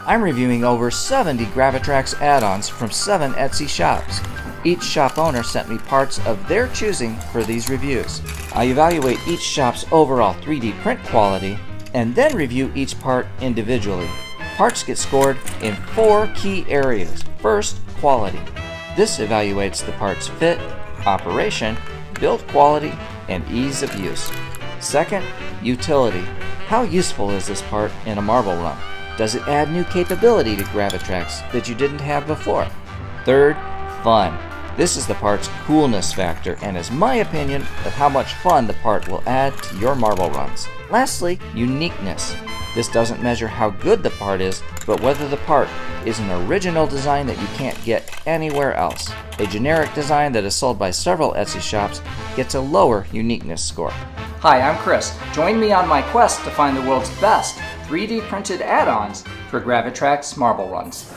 I'm reviewing over 70 Gravitrax add-ons from 7 Etsy shops. Each shop owner sent me parts of their choosing for these reviews. I evaluate each shop's overall 3D print quality and then review each part individually. Parts get scored in 4 key areas. First, quality. This evaluates the part's fit, operation, build quality, and ease of use. Second, utility. How useful is this part in a marble run? Does it add new capability to Gravitrax that you didn't have before? Third, fun. This is the part's coolness factor and is my opinion of how much fun the part will add to your marble runs. Lastly, uniqueness. This doesn't measure how good the part is, but whether the part is an original design that you can't get anywhere else. A generic design that is sold by several Etsy shops gets a lower uniqueness score. Hi, I'm Chris. Join me on my quest to find the world's best 3D printed add-ons for Gravitrax marble runs.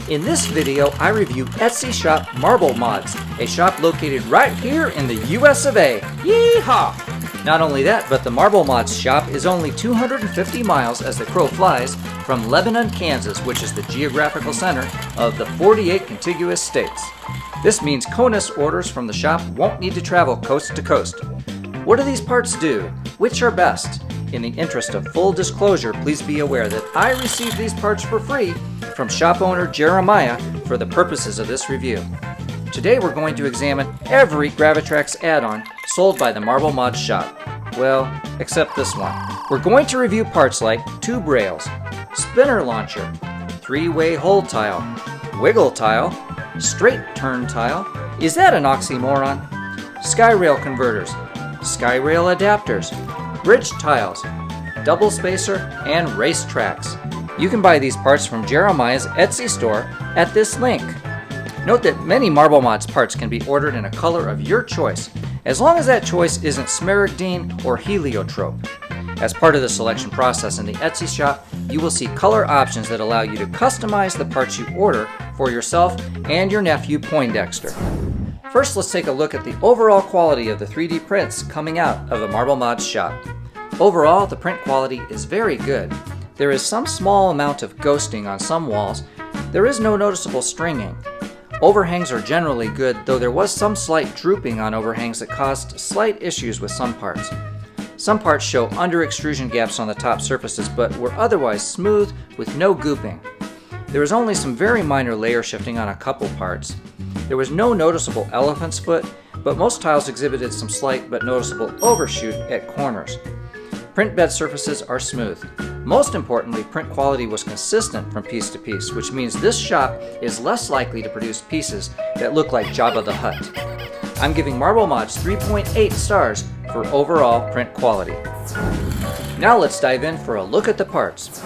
In this video, I review Etsy shop Marble Mods, a shop located right here in the US of A. Yeehaw! Not only that, but the Marble Mods shop is only 250 miles as the crow flies from Lebanon, Kansas, which is the geographical center of the 48 contiguous states. This means CONUS orders from the shop won't need to travel coast to coast. What do these parts do? Which are best? In the interest of full disclosure, please be aware that I received these parts for free from shop owner Jeremiah for the purposes of this review. Today we're going to examine every Gravitrax add-on sold by the Marble Mods shop. Well, except this one. We're going to review parts like tube rails, spinner launcher, 3-way hole tile, wiggle tile, straight turn tile, is that an oxymoron? Sky rail converters, sky rail adapters, bridge tiles, double spacer, and race tracks. You can buy these parts from Jeremiah's Etsy store at this link. Note that many Marble Mods parts can be ordered in a color of your choice, as long as that choice isn't smaragdine or heliotrope. As part of the selection process in the Etsy shop, you will see color options that allow you to customize the parts you order for yourself and your nephew Poindexter. First, let's take a look at the overall quality of the 3D prints coming out of the Marble Mods shop. Overall, the print quality is very good. There is some small amount of ghosting on some walls. There is no noticeable stringing. Overhangs are generally good, though there was some slight drooping on overhangs that caused slight issues with some parts. Some parts show under extrusion gaps on the top surfaces, but were otherwise smooth with no gooping. There was only some very minor layer shifting on a couple parts. There was no noticeable elephant's foot, but most tiles exhibited some slight but noticeable overshoot at corners. Print bed surfaces are smooth. Most importantly, print quality was consistent from piece to piece, which means this shop is less likely to produce pieces that look like Jabba the Hutt. I'm giving Marble Mods 3.8 stars for overall print quality. Now let's dive in for a look at the parts.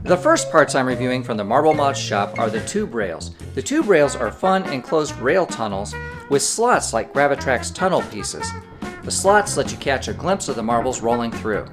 The first parts I'm reviewing from the Marble Mods shop are the tube rails. The tube rails are fun enclosed rail tunnels with slots like Gravitrax tunnel pieces. The slots let you catch a glimpse of the marbles rolling through.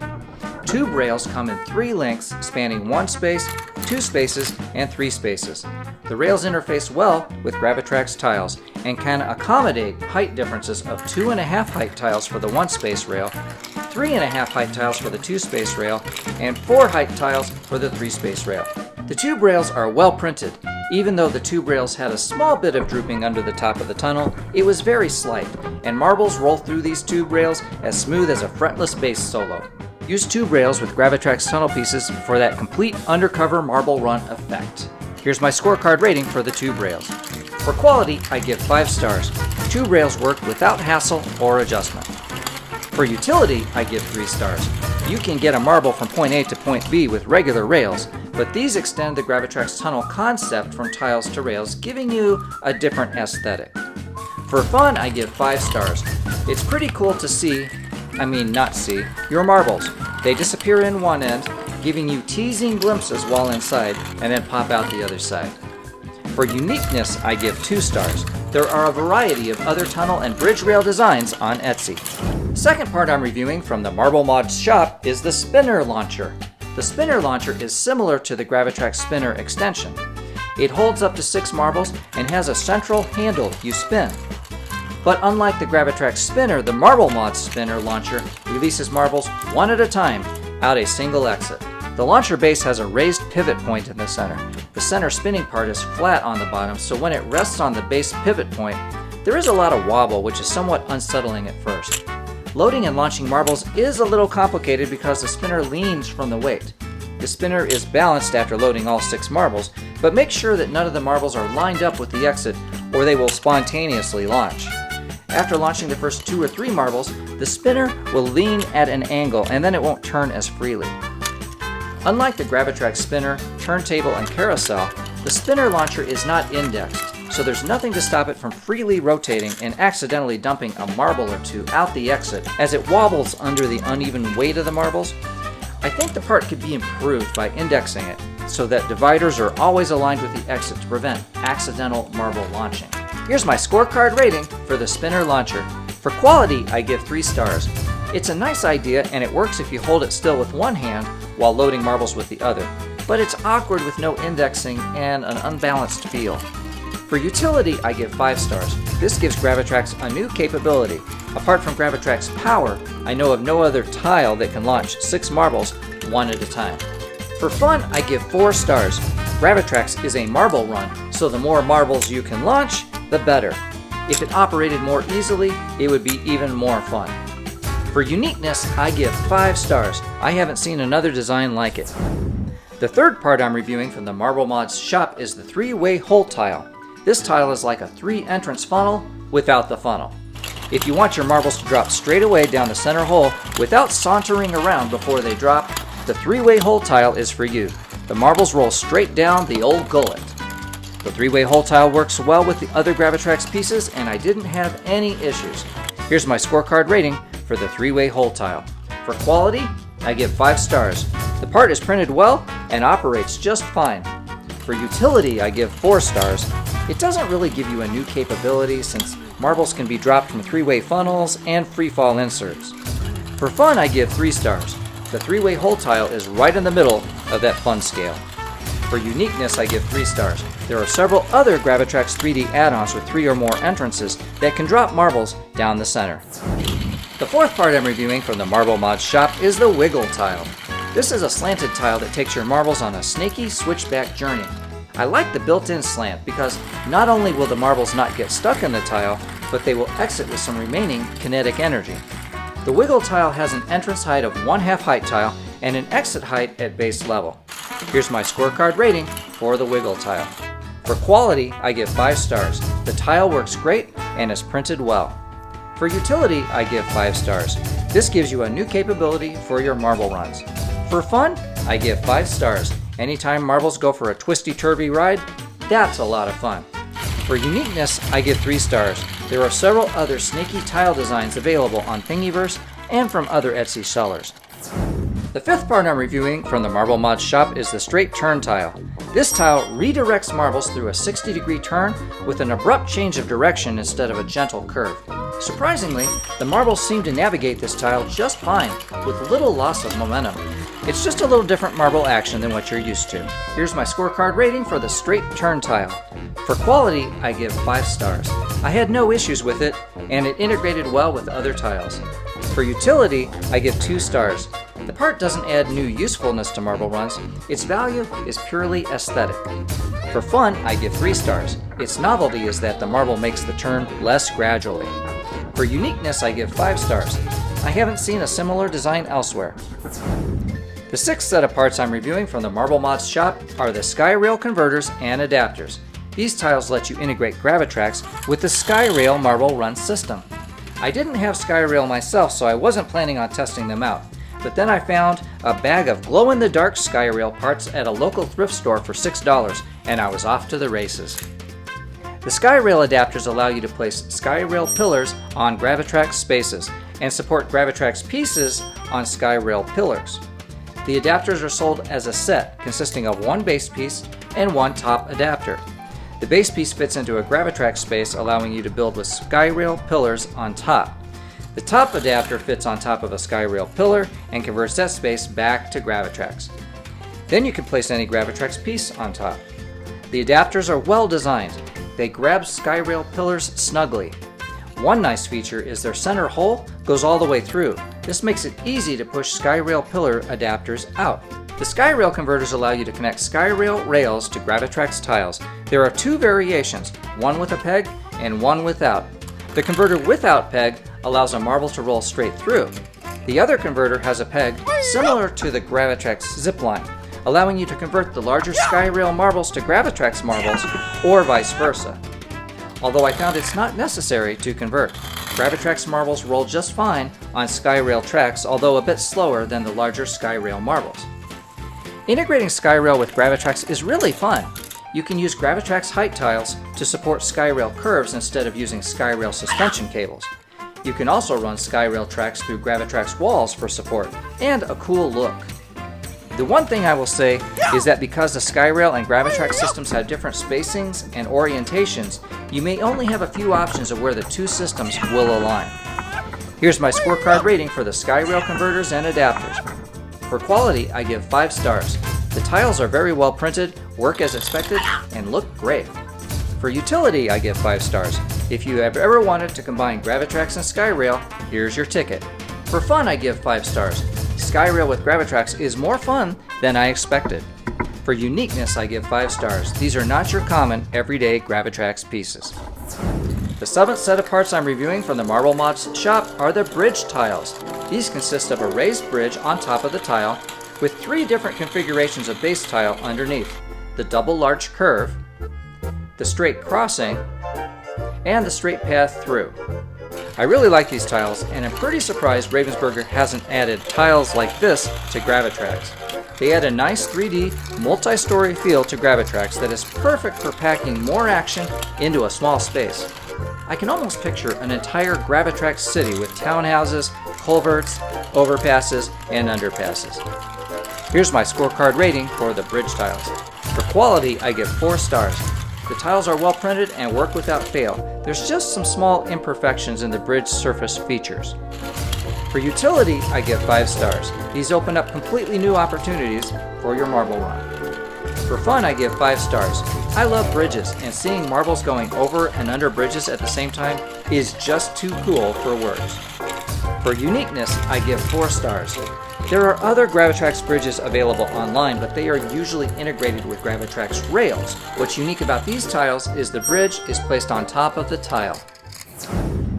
Tube rails come in 3 lengths spanning 1 space, 2 spaces, and 3 spaces. The rails interface well with Gravitrax tiles and can accommodate height differences of 2.5 height tiles for the 1 space rail, 3.5 height tiles for the 2 space rail, and 4 height tiles for the 3 space rail. The tube rails are well printed. Even though the tube rails had a small bit of drooping under the top of the tunnel, it was very slight, and marbles roll through these tube rails as smooth as a fretless bass solo. Use tube rails with Gravitrax tunnel pieces for that complete undercover marble run effect. Here's my scorecard rating for the tube rails. For quality, I give 5 stars. Tube rails work without hassle or adjustment. For utility, I give 3 stars. You can get a marble from point A to point B with regular rails, but these extend the Gravitrax tunnel concept from tiles to rails, giving you a different aesthetic. For fun, I give 5 stars. It's pretty cool to not see, your marbles. They disappear in one end, giving you teasing glimpses while inside, and then pop out the other side. For uniqueness, I give 2 stars. There are a variety of other tunnel and bridge rail designs on Etsy. The second part I'm reviewing from the Marble Mods shop is the spinner launcher. The spinner launcher is similar to the Gravitrax spinner extension. It holds up to 6 marbles and has a central handle you spin. But unlike the Gravitrax spinner, the Marble Mods spinner launcher releases marbles one at a time out a single exit. The launcher base has a raised pivot point in the center. The center spinning part is flat on the bottom, so when it rests on the base pivot point, there is a lot of wobble, which is somewhat unsettling at first. Loading and launching marbles is a little complicated because the spinner leans from the weight. The spinner is balanced after loading all 6 marbles, but make sure that none of the marbles are lined up with the exit or they will spontaneously launch. After launching the first 2 or 3 marbles, the spinner will lean at an angle and then it won't turn as freely. Unlike the Gravitrax spinner, turntable, and carousel, the spinner launcher is not indexed, so there's nothing to stop it from freely rotating and accidentally dumping a marble or 2 out the exit as it wobbles under the uneven weight of the marbles. I think the part could be improved by indexing it so that dividers are always aligned with the exit to prevent accidental marble launching. Here's my scorecard rating for the spinner launcher. For quality, I give 3 stars. It's a nice idea and it works if you hold it still with one hand while loading marbles with the other, but it's awkward with no indexing and an unbalanced feel. For utility, I give 5 stars. This gives Gravitrax a new capability. Apart from Gravitrax Power, I know of no other tile that can launch 6 marbles one at a time. For fun, I give 4 stars. Gravitrax is a marble run, so the more marbles you can launch, the better. If it operated more easily, it would be even more fun. For uniqueness, I give 5 stars. I haven't seen another design like it. The third part I'm reviewing from the Marble Mods shop is the 3-way hole tile. This tile is like a 3-entrance funnel without the funnel. If you want your marbles to drop straight away down the center hole without sauntering around before they drop, the 3-way hole tile is for you. The marbles roll straight down the old gullet. The 3-way hole tile works well with the other Gravitrax pieces and I didn't have any issues. Here's my scorecard rating for the 3-way hole tile. For quality, I give 5 stars. The part is printed well and operates just fine. For utility, I give 4 stars. It doesn't really give you a new capability since marbles can be dropped from 3-way funnels and free-fall inserts. For fun, I give 3 stars. The 3-way hole tile is right in the middle of that fun scale. For uniqueness, I give 3 stars. There are several other Gravitrax 3D add-ons with 3 or more entrances that can drop marbles down the center. The fourth part I'm reviewing from the Marble Mods shop is the Wiggle tile. This is a slanted tile that takes your marbles on a snaky switchback journey. I like the built-in slant because not only will the marbles not get stuck in the tile, but they will exit with some remaining kinetic energy. The Wiggle tile has an entrance height of 1/2 height tile and an exit height at base level. Here's my scorecard rating for the Wiggle tile. For quality, I give 5 stars. The tile works great and is printed well. For utility, I give 5 stars. This gives you a new capability for your marble runs. For fun, I give 5 stars. Anytime marbles go for a twisty-turvy ride, that's a lot of fun. For uniqueness, I give 3 stars. There are several other snaky tile designs available on Thingiverse and from other Etsy sellers. The fifth part I'm reviewing from the Marble Mods shop is the straight turn tile. This tile redirects marbles through a 60-degree turn with an abrupt change of direction instead of a gentle curve. Surprisingly, the marbles seem to navigate this tile just fine, with little loss of momentum. It's just a little different marble action than what you're used to. Here's my scorecard rating for the straight turn tile. For quality, I give 5 stars. I had no issues with it, and it integrated well with other tiles. For utility, I give 2 stars. The part doesn't add new usefulness to marble runs. Its value is purely aesthetic. For fun, I give 3 stars. Its novelty is that the marble makes the turn less gradually. For uniqueness, I give 5 stars. I haven't seen a similar design elsewhere. The sixth set of parts I'm reviewing from the Marble Mods shop are the SkyRail converters and adapters. These tiles let you integrate Gravitrax with the SkyRail marble run system. I didn't have SkyRail myself, so I wasn't planning on testing them out. But then I found a bag of glow-in-the-dark SkyRail parts at a local thrift store for $6, and I was off to the races. The SkyRail adapters allow you to place SkyRail pillars on Gravitrax spaces and support Gravitrax pieces on SkyRail pillars. The adapters are sold as a set consisting of 1 base piece and 1 top adapter. The base piece fits into a Gravitrax space, allowing you to build with SkyRail pillars on top. The top adapter fits on top of a SkyRail pillar and converts that space back to Gravitrax. Then you can place any Gravitrax piece on top. The adapters are well designed. They grab SkyRail pillars snugly. One nice feature is their center hole goes all the way through, This makes it easy to push SkyRail pillar adapters out. The SkyRail converters allow you to connect SkyRail rails to Gravitrax tiles. There are two variations, one with a peg and one without. The converter without peg allows a marble to roll straight through. The other converter has a peg similar to the Gravitrax zipline, allowing you to convert the larger SkyRail marbles to Gravitrax marbles or vice versa. Although I found it's not necessary to convert. Gravitrax marbles roll just fine on SkyRail tracks, although a bit slower than the larger SkyRail marbles. Integrating SkyRail with Gravitrax is really fun. You can use Gravitrax height tiles to support SkyRail curves instead of using SkyRail suspension cables. You can also run SkyRail tracks through Gravitrax walls for support and a cool look. The one thing I will say is that because the SkyRail and Gravitrax systems have different spacings and orientations, you may only have a few options of where the two systems will align. Here's my scorecard rating for the SkyRail converters and adapters. For quality, I give 5 stars. The tiles are very well printed, work as expected, and look great. For utility, I give 5 stars. If you have ever wanted to combine Gravitrax and SkyRail, here's your ticket. For fun, I give 5 stars. SkyRail with Gravitrax is more fun than I expected. For uniqueness, I give 5 stars. These are not your common, everyday Gravitrax pieces. The 7th set of parts I'm reviewing from the Marble Mods shop are the bridge tiles. These consist of a raised bridge on top of the tile with 3 different configurations of base tile underneath: the double large curve, the straight crossing, and the straight path through. I really like these tiles, and I'm pretty surprised Ravensburger hasn't added tiles like this to Gravitrax. They add a nice 3D multi-story feel to Gravitrax that is perfect for packing more action into a small space. I can almost picture an entire Gravitrax city with townhouses, culverts, overpasses, and underpasses. Here's my scorecard rating for the bridge tiles. For quality, I give 4 stars. The tiles are well printed and work without fail. There's just some small imperfections in the bridge surface features. For utility, I give 5 stars. These open up completely new opportunities for your marble run. For fun, I give 5 stars. I love bridges, and seeing marbles going over and under bridges at the same time is just too cool for words. For uniqueness, I give 4 stars. There are other Gravitrax bridges available online, but they are usually integrated with Gravitrax rails. What's unique about these tiles is the bridge is placed on top of the tile.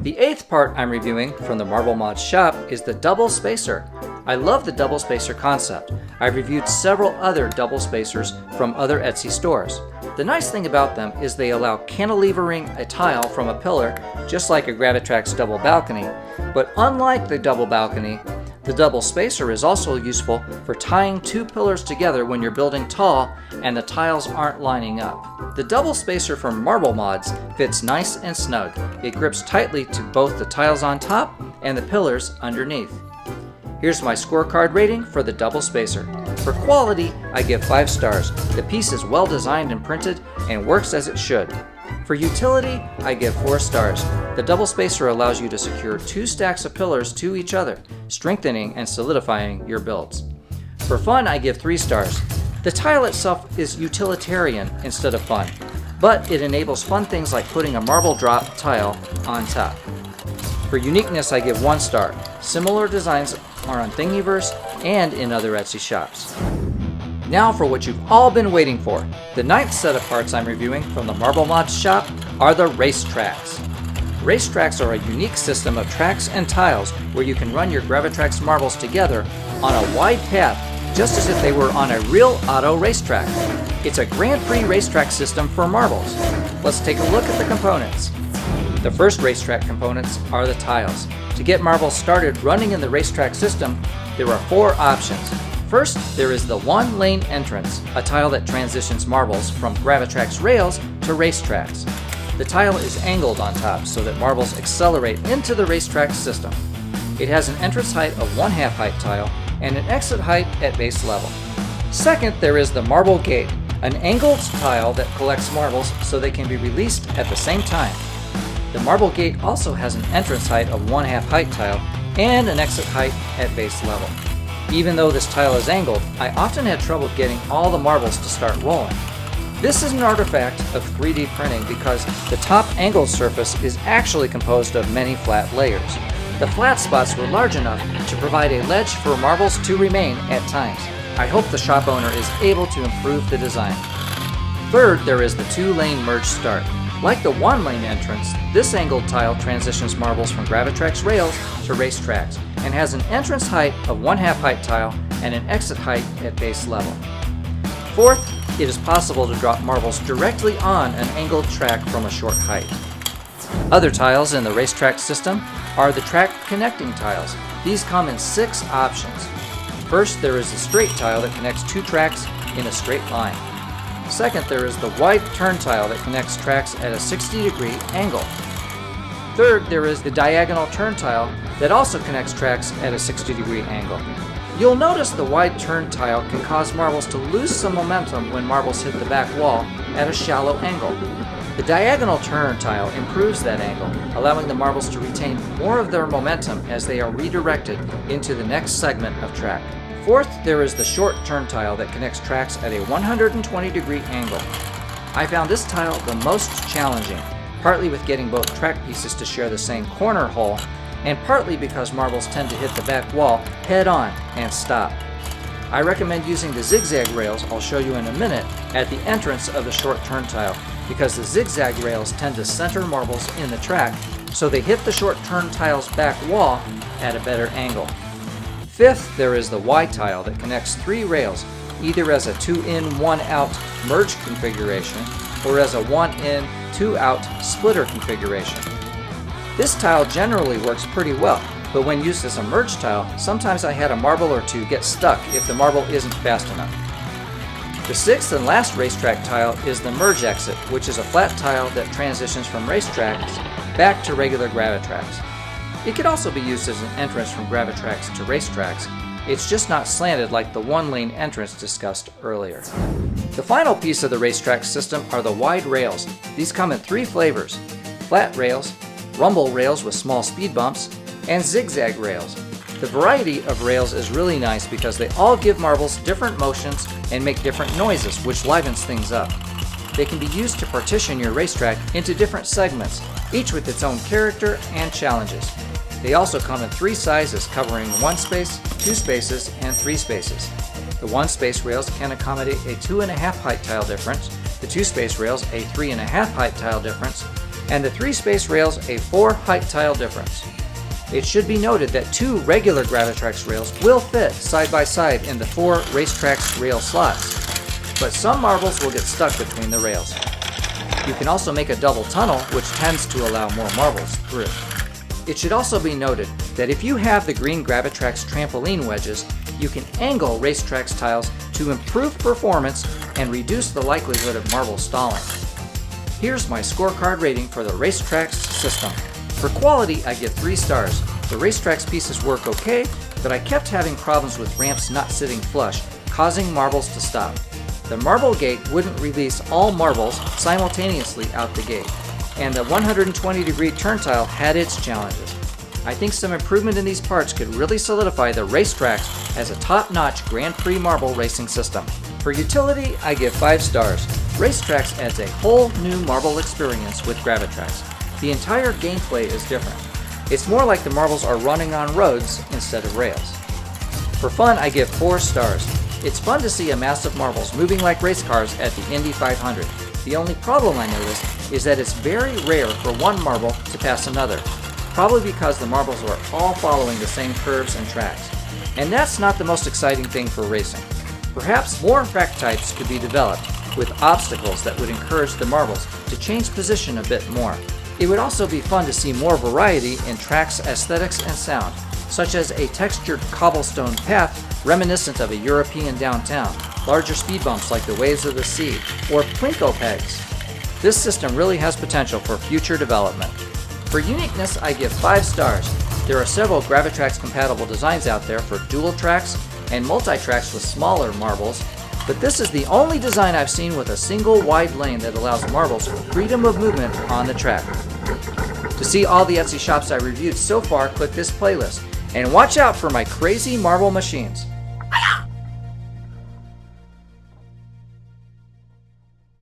The 8th part I'm reviewing from the Marble Mods shop is the double spacer. I love the double spacer concept. I've reviewed several other double spacers from other Etsy stores. The nice thing about them is they allow cantilevering a tile from a pillar, just like a Gravitrax double balcony, but unlike the double balcony, the double spacer is also useful for tying 2 pillars together when you're building tall and the tiles aren't lining up. The double spacer from Marble Mods fits nice and snug. It grips tightly to both the tiles on top and the pillars underneath. Here's my scorecard rating for the double spacer. For quality, I give 5 stars. The piece is well designed and printed and works as it should. For utility, I give 4 stars. The double spacer allows you to secure 2 stacks of pillars to each other, strengthening and solidifying your builds. For fun, I give 3 stars. The tile itself is utilitarian instead of fun, but it enables fun things like putting a marble drop tile on top. For uniqueness, I give 1 star. Similar designs are on Thingiverse and in other Etsy shops. Now for what you've all been waiting for. The 9th set of parts I'm reviewing from the Marble Mods shop are the race tracks. Race tracks are a unique system of tracks and tiles where you can run your Gravitrax marbles together on a wide path just as if they were on a real auto racetrack. It's a Grand Prix racetrack system for marbles. Let's take a look at the components. The first racetrack components are the tiles. To get marbles started running in the racetrack system, there are 4 options. First, there is the one-lane entrance, a tile that transitions marbles from Gravitrax rails to racetracks. The tile is angled on top so that marbles accelerate into the racetrack system. It has an entrance height of 1/2 height tile and an exit height at base level. Second, there is the marble gate, an angled tile that collects marbles so they can be released at the same time. The marble gate also has an entrance height of 1/2 height tile and an exit height at base level. Even though this tile is angled, I often had trouble getting all the marbles to start rolling. This is an artifact of 3D printing because the top angled surface is actually composed of many flat layers. The flat spots were large enough to provide a ledge for marbles to remain at times. I hope the shop owner is able to improve the design. Third, there is the 2-lane merge start. Like the 1-lane entrance, this angled tile transitions marbles from Gravitrax rails to racetracks and has an entrance height of 1/2 height tile and an exit height at base level. Fourth, it is possible to drop marbles directly on an angled track from a short height. Other tiles in the racetrack system are the track connecting tiles. These come in 6 options. First, there is the straight tile that connects 2 tracks in a straight line. Second, there is the wide turn tile that connects tracks at a 60-degree angle. Third, there is the diagonal turn tile that also connects tracks at a 60-degree angle. You'll notice the wide turn tile can cause marbles to lose some momentum when marbles hit the back wall at a shallow angle. The diagonal turn tile improves that angle, allowing the marbles to retain more of their momentum as they are redirected into the next segment of track. Fourth, there is the short turn tile that connects tracks at a 120-degree angle. I found this tile the most challenging, partly with getting both track pieces to share the same corner hole, and partly because marbles tend to hit the back wall head-on and stop. I recommend using the zigzag rails I'll show you in a minute at the entrance of the short turn tile, because the zigzag rails tend to center marbles in the track so they hit the short turn tile's back wall at a better angle. Fifth, there is the Y tile that connects 3 rails, either as a 2-in, 1-out merge configuration or as a 1-in, 2-out splitter configuration. This tile generally works pretty well, but when used as a merge tile, sometimes I had a marble or two get stuck if the marble isn't fast enough. The 6th and last racetrack tile is the merge exit, which is a flat tile that transitions from racetracks back to regular Gravitrax. It could also be used as an entrance from Gravitrax to racetracks. It's just not slanted like the 1-lane entrance discussed earlier. The final piece of the racetrack system are the wide rails. These come in 3 flavors: flat rails, rumble rails with small speed bumps, and zigzag rails. The variety of rails is really nice because they all give marbles different motions and make different noises, which livens things up. They can be used to partition your racetrack into different segments, each with its own character and challenges. They also come in 3 sizes, covering 1 space, 2 spaces, and 3 spaces. The 1 space rails can accommodate a 2.5 height tile difference, the 2 space rails a 3.5 height tile difference, and the 3 space rails a 4 height tile difference. It should be noted that 2 regular Gravitrax rails will fit side by side in the 4 Racetrax rail slots, but some marbles will get stuck between the rails. You can also make a double tunnel, which tends to allow more marbles through. It should also be noted that if you have the green Gravitrax trampoline wedges, you can angle Racetrax tiles to improve performance and reduce the likelihood of marble stalling. Here's my scorecard rating for the Racetrax system. For quality, I give 3 stars. The Racetrax pieces work okay, but I kept having problems with ramps not sitting flush, causing marbles to stop. The marble gate wouldn't release all marbles simultaneously out the gate, and the 120-degree turn tile had its challenges. I think some improvement in these parts could really solidify the Racetrax as a top-notch Grand Prix marble racing system. For utility, I give 5 stars. Racetrax adds a whole new marble experience with Gravitrax. The entire gameplay is different. It's more like the marbles are running on roads instead of rails. For fun, I give 4 stars. It's fun to see a mass of marbles moving like race cars at the Indy 500. The only problem I noticed is that it's very rare for one marble to pass another, probably because the marbles are all following the same curves and tracks. And that's not the most exciting thing for racing. Perhaps more track types could be developed with obstacles that would encourage the marbles to change position a bit more. It would also be fun to see more variety in track's aesthetics and sound, such as a textured cobblestone path reminiscent of a European downtown, larger speed bumps like the waves of the sea, or plinko pegs. This system really has potential for future development. For uniqueness, I give 5 stars. There are several Gravitrax compatible designs out there for dual tracks and multi-tracks with smaller marbles, but this is the only design I've seen with a single wide lane that allows marbles freedom of movement on the track. To see all the Etsy shops I reviewed so far, click this playlist, and watch out for my crazy marble machines.